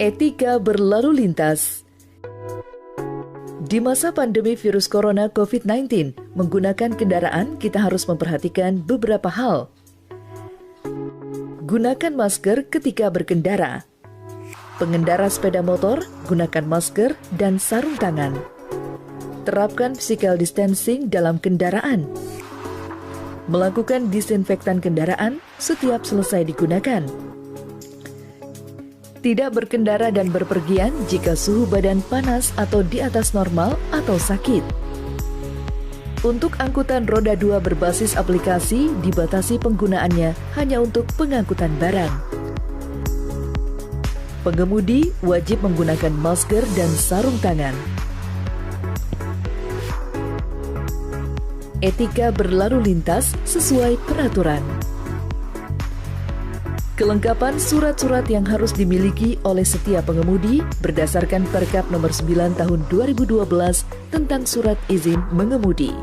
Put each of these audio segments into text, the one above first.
Etika berlalu lintas. Di masa pandemi virus corona COVID-19, menggunakan kendaraan kita harus memperhatikan beberapa hal. Gunakan masker ketika berkendara. Pengendara sepeda motor, gunakan masker dan sarung tangan. Terapkan physical distancing dalam kendaraan. Melakukan disinfektan kendaraan setiap selesai digunakan. Tidak berkendara dan berpergian jika suhu badan panas atau di atas normal atau sakit. Untuk angkutan roda 2 berbasis aplikasi, dibatasi penggunaannya hanya untuk pengangkutan barang. Pengemudi wajib menggunakan masker dan sarung tangan. Etika berlalu lintas sesuai peraturan. Kelengkapan surat-surat yang harus dimiliki oleh setiap pengemudi berdasarkan Perkap Nomor 9 Tahun 2012 tentang Surat Izin Mengemudi.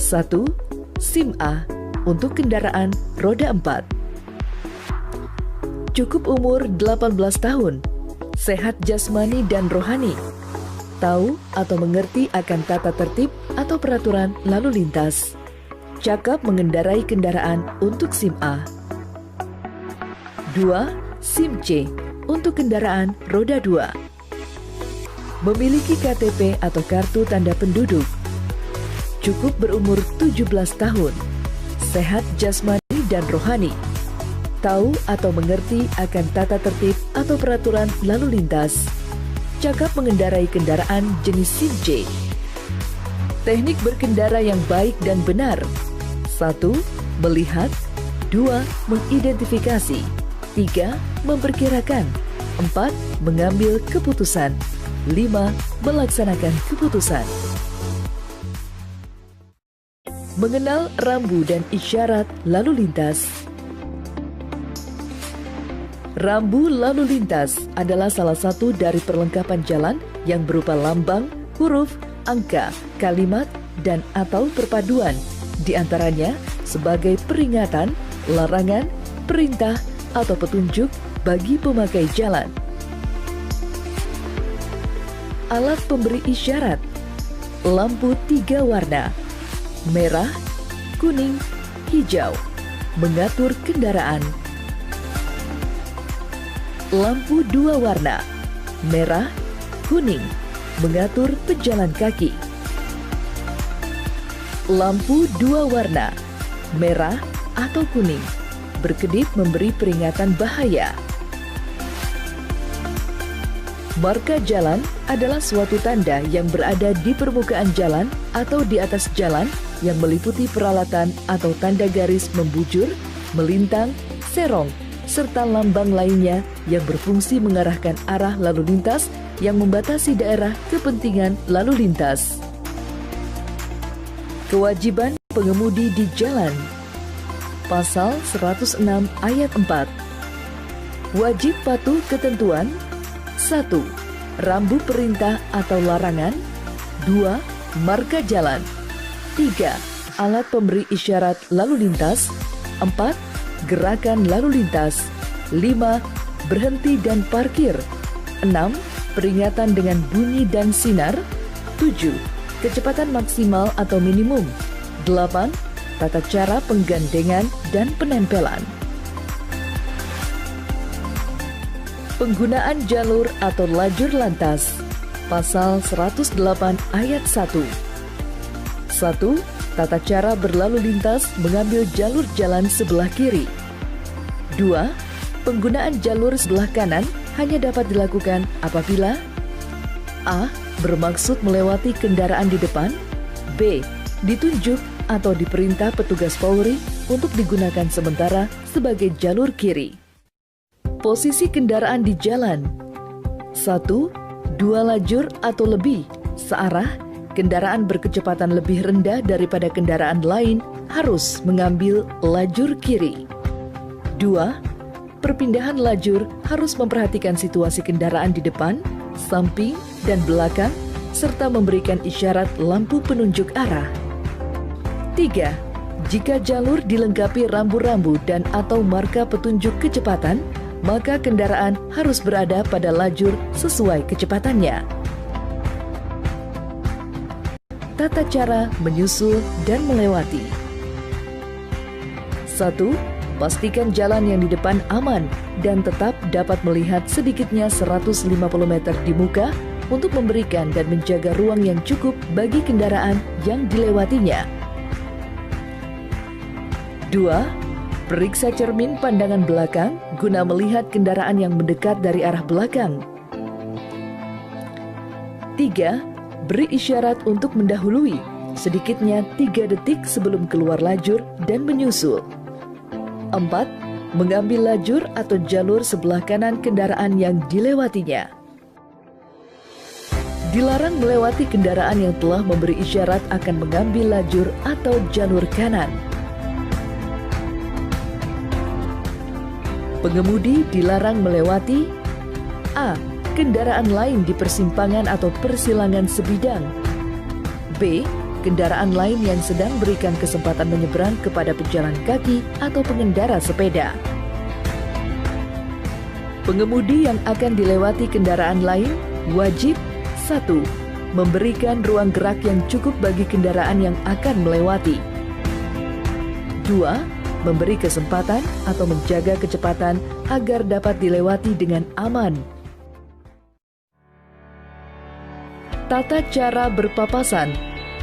1. SIM A untuk kendaraan roda 4. Cukup umur 18 tahun, sehat jasmani dan rohani, tahu atau mengerti akan tata tertib atau peraturan lalu lintas, cakap mengendarai kendaraan untuk SIM A. 2. SIM C untuk kendaraan roda 2. Memiliki KTP atau kartu tanda penduduk. Cukup berumur 17 tahun. Sehat jasmani dan rohani. Tahu atau mengerti akan tata tertib atau peraturan lalu lintas. Cakap mengendarai kendaraan jenis SIM C. Teknik berkendara yang baik dan benar. 1. Melihat. 2. Mengidentifikasi. 3. Memperkirakan. 4. Mengambil keputusan. 5. Melaksanakan keputusan. Mengenal rambu dan isyarat lalu lintas. Rambu lalu lintas adalah salah satu dari perlengkapan jalan yang berupa lambang, huruf, angka, kalimat, dan atau perpaduan, di antaranya sebagai peringatan, larangan, perintah, atau petunjuk bagi pemakai jalan. Alat pemberi isyarat. Lampu 3 warna. Merah, kuning, hijau. Mengatur kendaraan. Lampu 2 warna. Merah, kuning. Mengatur pejalan kaki. Lampu 2 warna. Merah atau kuning. Berkedip memberi peringatan bahaya. Marka jalan adalah suatu tanda yang berada di permukaan jalan atau di atas jalan yang meliputi peralatan atau tanda garis membujur, melintang, serong, serta lambang lainnya yang berfungsi mengarahkan arah lalu lintas yang membatasi daerah kepentingan lalu lintas. Kewajiban pengemudi di jalan. Pasal 106 ayat 4. Wajib patuh ketentuan. 1. Rambu perintah atau larangan. 2. Marka jalan. 3. Alat pemberi isyarat lalu lintas. 4. Gerakan lalu lintas. 5. Berhenti dan parkir. 6. Peringatan dengan bunyi dan sinar. 7. Kecepatan maksimal atau minimum. 8. Tata cara penggandengan dan penempelan. Penggunaan jalur atau lajur lantas. Pasal 108 ayat 1. 1. Tata cara berlalu lintas mengambil jalur jalan sebelah kiri. 2. Penggunaan jalur sebelah kanan hanya dapat dilakukan apabila A. Bermaksud melewati kendaraan di depan. B. Ditunjuk atau diperintah petugas Polri untuk digunakan sementara sebagai jalur kiri. Posisi kendaraan di jalan. 1. 2 lajur atau lebih, searah, kendaraan berkecepatan lebih rendah daripada kendaraan lain harus mengambil lajur kiri. 2. Perpindahan lajur harus memperhatikan situasi kendaraan di depan, samping, dan belakang, serta memberikan isyarat lampu penunjuk arah. 3. Jika jalur dilengkapi rambu-rambu dan atau marka petunjuk kecepatan, maka kendaraan harus berada pada lajur sesuai kecepatannya. Tata cara menyusul dan melewati. 1. Pastikan jalan yang di depan aman dan tetap dapat melihat sedikitnya 150 meter di muka untuk memberikan dan menjaga ruang yang cukup bagi kendaraan yang dilewatinya. 2. Periksa cermin pandangan belakang guna melihat kendaraan yang mendekat dari arah belakang. 3. Beri isyarat untuk mendahului, sedikitnya 3 detik sebelum keluar lajur dan menyusul. 4. Mengambil lajur atau jalur sebelah kanan kendaraan yang dilewatinya. Dilarang melewati kendaraan yang telah memberi isyarat akan mengambil lajur atau jalur kanan. Pengemudi dilarang melewati A. Kendaraan lain di persimpangan atau persilangan sebidang. B. Kendaraan lain yang sedang berikan kesempatan menyeberang kepada pejalan kaki atau pengendara sepeda. Pengemudi yang akan dilewati kendaraan lain wajib 1. Memberikan ruang gerak yang cukup bagi kendaraan yang akan melewati. 2. Memberi kesempatan atau menjaga kecepatan agar dapat dilewati dengan aman. Tata cara berpapasan,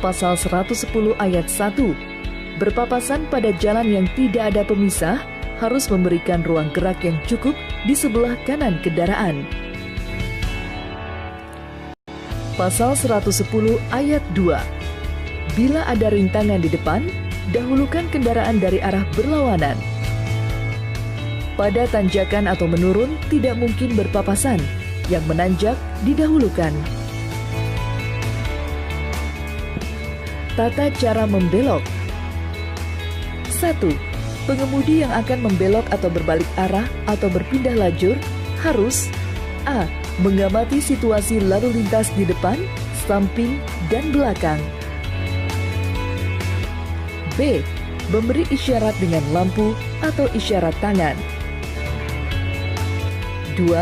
Pasal 110 ayat 1. Berpapasan pada jalan yang tidak ada pemisah harus memberikan ruang gerak yang cukup di sebelah kanan kendaraan. Pasal 110 ayat 2. Bila ada rintangan di depan, dahulukan kendaraan dari arah berlawanan. Pada tanjakan atau menurun tidak mungkin berpapasan, yang menanjak didahulukan. Tata cara membelok. 1. Pengemudi yang akan membelok atau berbalik arah atau berpindah lajur harus A. Mengamati situasi lalu lintas di depan, samping, dan belakang. B. Memberi isyarat dengan lampu atau isyarat tangan. 2.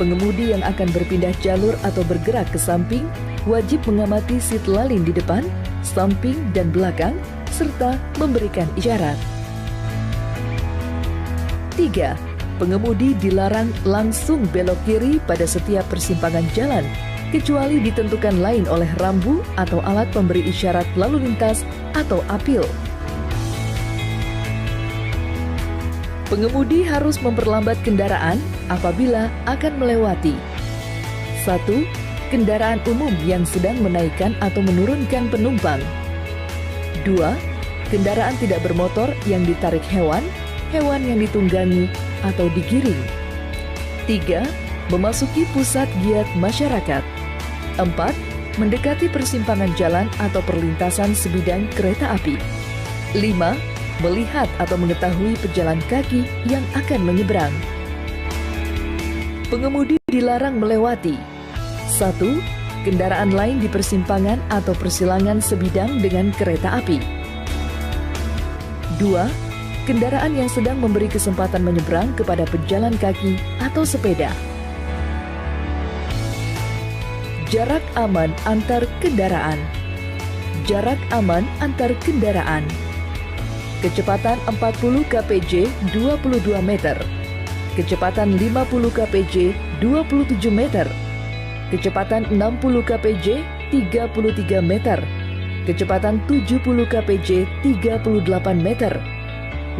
Pengemudi yang akan berpindah jalur atau bergerak ke samping wajib mengamati seat lalin di depan, samping, dan belakang, serta memberikan isyarat. 3. Pengemudi dilarang langsung belok kiri pada setiap persimpangan jalan, kecuali ditentukan lain oleh rambu atau alat pemberi isyarat lalu lintas atau apil. Pengemudi harus memperlambat kendaraan apabila akan melewati 1. Kendaraan umum yang sedang menaikkan atau menurunkan penumpang. 2. Kendaraan tidak bermotor yang ditarik hewan, hewan yang ditunggangi atau digiring. 3. Memasuki pusat giat masyarakat. 4. Mendekati persimpangan jalan atau perlintasan sebidang kereta api. 5. Melihat atau mengetahui pejalan kaki yang akan menyeberang. Pengemudi dilarang melewati 1. Kendaraan lain di persimpangan atau persilangan sebidang dengan kereta api. 2. Kendaraan yang sedang memberi kesempatan menyeberang kepada pejalan kaki atau sepeda. Jarak aman antar kendaraan. Jarak aman antar kendaraan. Kecepatan 40 kpj 22 meter. Kecepatan 50 kpj 27 meter. Kecepatan 60 kpj 33 meter. Kecepatan 70 kpj 38 meter.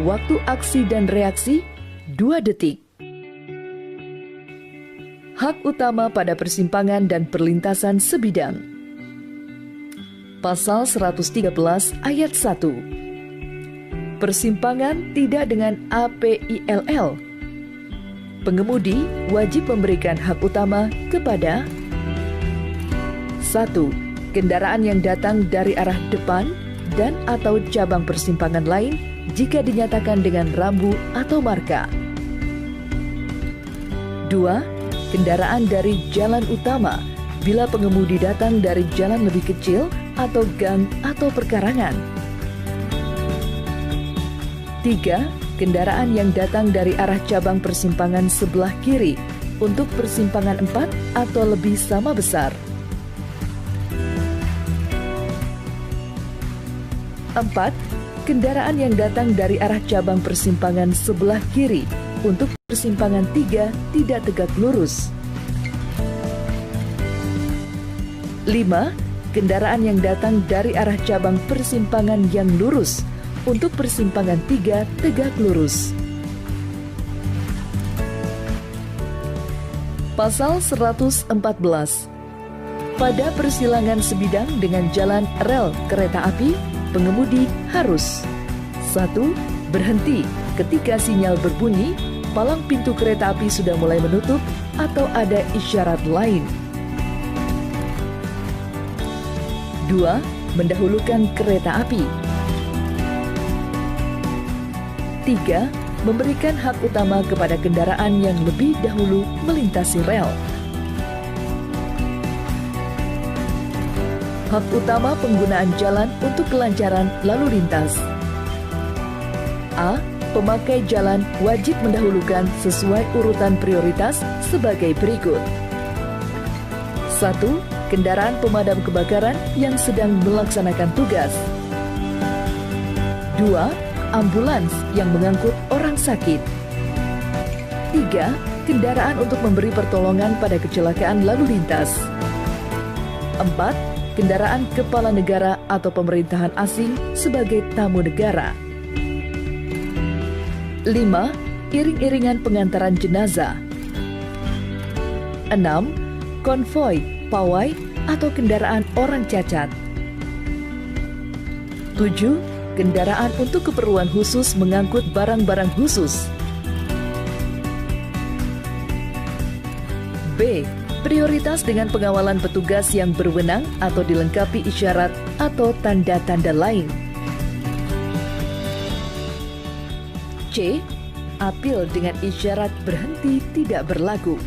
Waktu aksi dan reaksi 2 detik. Hak utama pada persimpangan dan perlintasan sebidang. Pasal 113 ayat 1. Persimpangan tidak dengan APILL. Pengemudi wajib memberikan hak utama kepada 1. Kendaraan yang datang dari arah depan dan atau cabang persimpangan lain jika dinyatakan dengan rambu atau marka. 2. Kendaraan dari jalan utama bila pengemudi datang dari jalan lebih kecil atau gang atau perkarangan. 3. kendaraan yang datang dari arah cabang persimpangan sebelah kiri untuk persimpangan 4 atau lebih sama besar. 4. Kendaraan yang datang dari arah cabang persimpangan sebelah kiri untuk persimpangan 3 tidak tegak lurus. 5. Kendaraan yang datang dari arah cabang persimpangan yang lurus untuk persimpangan 3 tegak lurus. Pasal 114. Pada persilangan sebidang dengan jalan rel kereta api, pengemudi harus 1. Berhenti ketika sinyal berbunyi, palang pintu kereta api sudah mulai menutup atau ada isyarat lain. 2. Mendahulukan kereta api. 3. Memberikan hak utama kepada kendaraan yang lebih dahulu melintasi rel. Hak utama penggunaan jalan untuk kelancaran lalu lintas. A. Pemakai jalan wajib mendahulukan sesuai urutan prioritas sebagai berikut. 1. Kendaraan pemadam kebakaran yang sedang melaksanakan tugas. 2. Ambulans yang mengangkut orang sakit. 3. Kendaraan untuk memberi pertolongan pada kecelakaan lalu lintas. 4. Kendaraan kepala negara atau pemerintahan asing sebagai tamu negara. 5. Iring-iringan pengantaran jenazah. 6. Konvoi, pawai, atau kendaraan orang cacat. 7. Kendaraan untuk keperluan khusus mengangkut barang-barang khusus. B. Prioritas dengan pengawalan petugas yang berwenang atau dilengkapi isyarat atau tanda-tanda lain. C. Apil dengan isyarat berhenti tidak berlaku.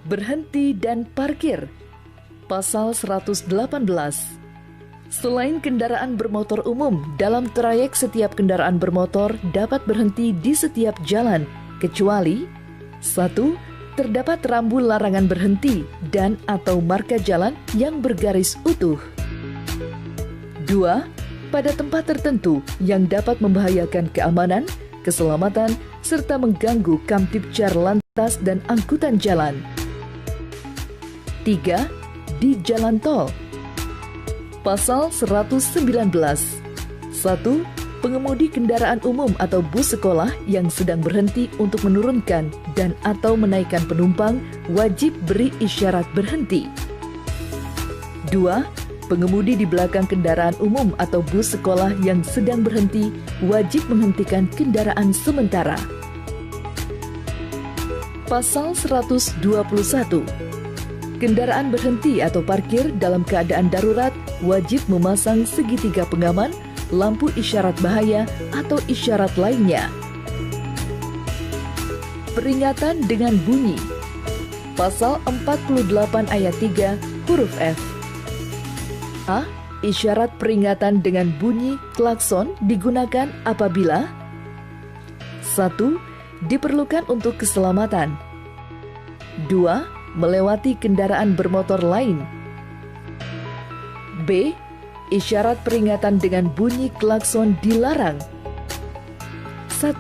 Berhenti dan parkir. Pasal 118. Selain kendaraan bermotor umum, dalam trayek setiap kendaraan bermotor dapat berhenti di setiap jalan, kecuali 1. Terdapat rambu larangan berhenti dan atau marka jalan yang bergaris utuh. 2. Pada tempat tertentu yang dapat membahayakan keamanan, keselamatan, serta mengganggu Kamtibcar Lantas dan Angkutan Jalan. 3. Di jalan tol. Pasal 119. 1. Pengemudi kendaraan umum atau bus sekolah yang sedang berhenti untuk menurunkan dan atau menaikkan penumpang wajib beri isyarat berhenti. 2. Pengemudi di belakang kendaraan umum atau bus sekolah yang sedang berhenti wajib menghentikan kendaraan sementara. Pasal 121. Kendaraan berhenti atau parkir dalam keadaan darurat wajib memasang segitiga pengaman, lampu isyarat bahaya, atau isyarat lainnya. Peringatan dengan bunyi. Pasal 48 ayat 3 huruf F. A. Isyarat peringatan dengan bunyi klakson digunakan apabila 1. Diperlukan untuk keselamatan. 2. Melewati kendaraan bermotor lain. B. Isyarat peringatan dengan bunyi klakson dilarang. 1.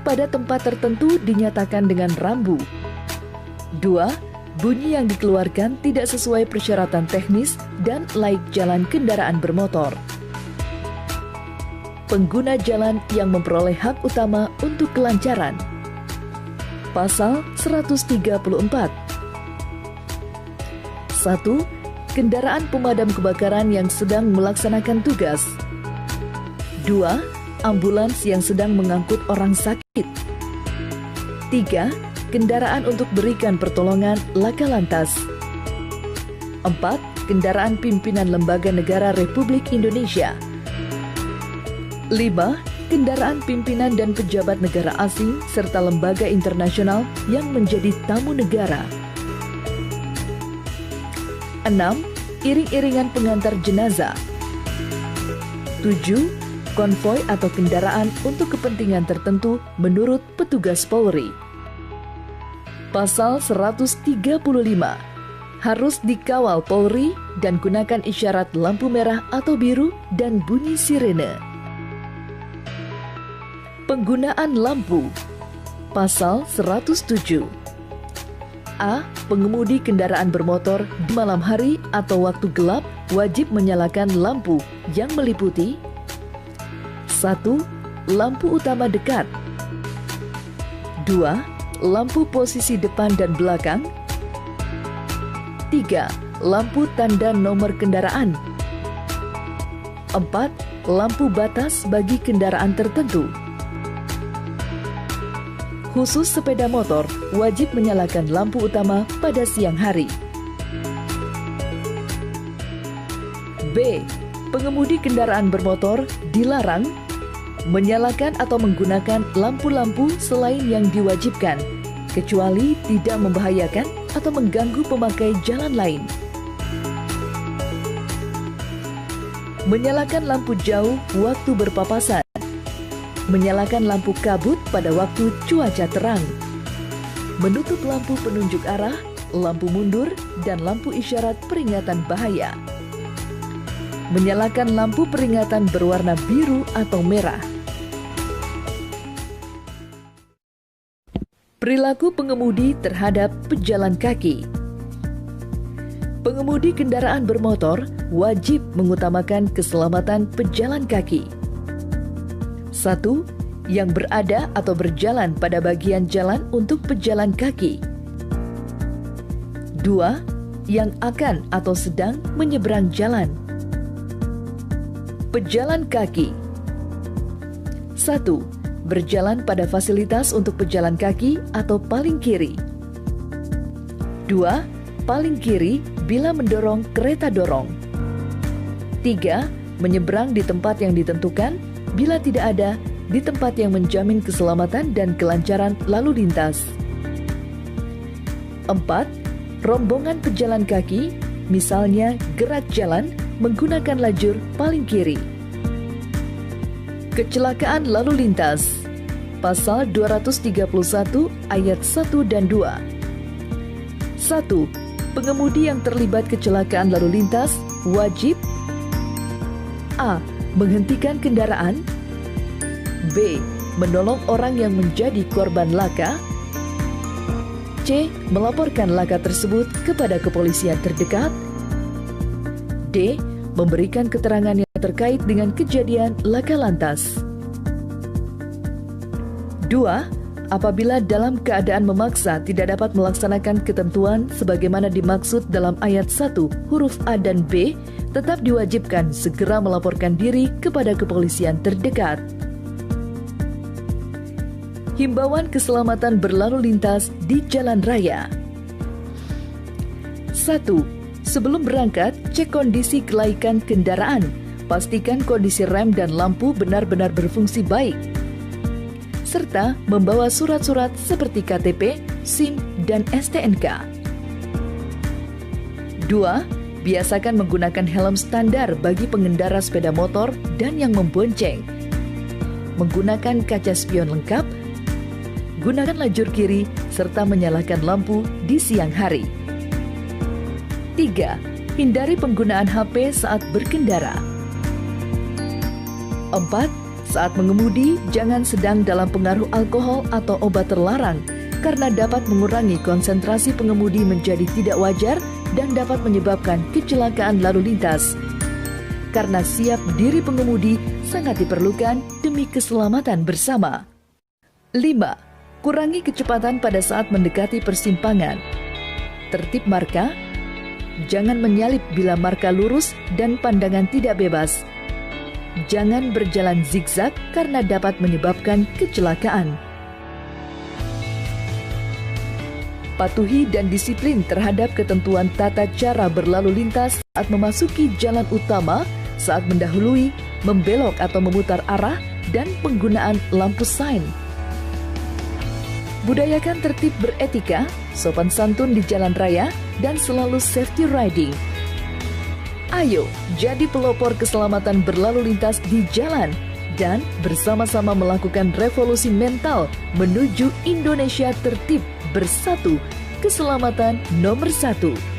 Pada tempat tertentu dinyatakan dengan rambu. 2. Bunyi yang dikeluarkan tidak sesuai persyaratan teknis dan laik jalan kendaraan bermotor. Pengguna jalan yang memperoleh hak utama untuk kelancaran. Pasal 134. 1. Kendaraan pemadam kebakaran yang sedang melaksanakan tugas. 2. Ambulans yang sedang mengangkut orang sakit. 3. Kendaraan untuk berikan pertolongan laka lantas. 4. Kendaraan pimpinan lembaga negara Republik Indonesia. 5. Kendaraan pimpinan dan pejabat negara asing serta lembaga internasional yang menjadi tamu negara. 6. Iring-iringan pengantar jenazah. 7. konvoi atau kendaraan untuk kepentingan tertentu menurut petugas Polri. Pasal 135, harus dikawal Polri dan gunakan isyarat lampu merah atau biru dan bunyi sirene. Penggunaan lampu. Pasal 107. A. Pengemudi kendaraan bermotor di malam hari atau waktu gelap wajib menyalakan lampu yang meliputi 1. Lampu utama dekat. 2. Lampu posisi depan dan belakang. 3. Lampu tanda nomor kendaraan. 4. Lampu batas bagi kendaraan tertentu. Khusus sepeda motor wajib menyalakan lampu utama pada siang hari. B. Pengemudi kendaraan bermotor dilarang menyalakan atau menggunakan lampu-lampu selain yang diwajibkan, kecuali tidak membahayakan atau mengganggu pemakai jalan lain. Menyalakan lampu jauh waktu berpapasan. Menyalakan lampu kabut pada waktu cuaca terang. Menutup lampu penunjuk arah, lampu mundur, dan lampu isyarat peringatan bahaya. Menyalakan lampu peringatan berwarna biru atau merah. Perilaku pengemudi terhadap pejalan kaki. Pengemudi kendaraan bermotor wajib mengutamakan keselamatan pejalan kaki. 1. Yang berada atau berjalan pada bagian jalan untuk pejalan kaki. 2. Yang akan atau sedang menyeberang jalan. Pejalan kaki. 1. Berjalan pada fasilitas untuk pejalan kaki atau paling kiri. 2. Paling kiri bila mendorong kereta dorong. 3. Menyeberang di tempat yang ditentukan bila tidak ada di tempat yang menjamin keselamatan dan kelancaran lalu lintas. 4. Rombongan pejalan kaki, misalnya gerak jalan, menggunakan lajur paling kiri. Kecelakaan lalu lintas. Pasal 231 ayat 1 dan 2. 1. Pengemudi yang terlibat kecelakaan lalu lintas wajib A. Menghentikan kendaraan. B. Menolong orang yang menjadi korban laka. C. Melaporkan laka tersebut kepada kepolisian terdekat. D. Memberikan keterangan yang terkait dengan kejadian laka lantas. 2. Apabila dalam keadaan memaksa tidak dapat melaksanakan ketentuan sebagaimana dimaksud dalam ayat 1 huruf A dan B, tetap diwajibkan segera melaporkan diri kepada kepolisian terdekat. Himbauan keselamatan berlalu lintas di jalan raya. 1. Sebelum berangkat, cek kondisi kelaikan kendaraan. Pastikan kondisi rem dan lampu benar-benar berfungsi baik. Serta membawa surat-surat seperti KTP, SIM, dan STNK. 2. Biasakan menggunakan helm standar bagi pengendara sepeda motor dan yang membonceng. Menggunakan kaca spion lengkap, gunakan lajur kiri, serta menyalakan lampu di siang hari. 3. Hindari penggunaan HP saat berkendara. 4. Saat mengemudi, jangan sedang dalam pengaruh alkohol atau obat terlarang, karena dapat mengurangi konsentrasi pengemudi menjadi tidak wajar dan dapat menyebabkan kecelakaan lalu lintas. Karena siap diri pengemudi sangat diperlukan demi keselamatan bersama. 5. Kurangi kecepatan pada saat mendekati persimpangan. Tertib marka. Jangan menyalip bila marka lurus dan pandangan tidak bebas. Jangan berjalan zigzag karena dapat menyebabkan kecelakaan. Patuhi dan disiplin terhadap ketentuan tata cara berlalu lintas saat memasuki jalan utama, saat mendahului, membelok atau memutar arah, dan penggunaan lampu sein. Budayakan tertib beretika, sopan santun di jalan raya, dan selalu safety riding. Ayo, jadi pelopor keselamatan berlalu lintas di jalan dan bersama-sama melakukan revolusi mental menuju Indonesia tertib, bersatu, keselamatan nomor 1.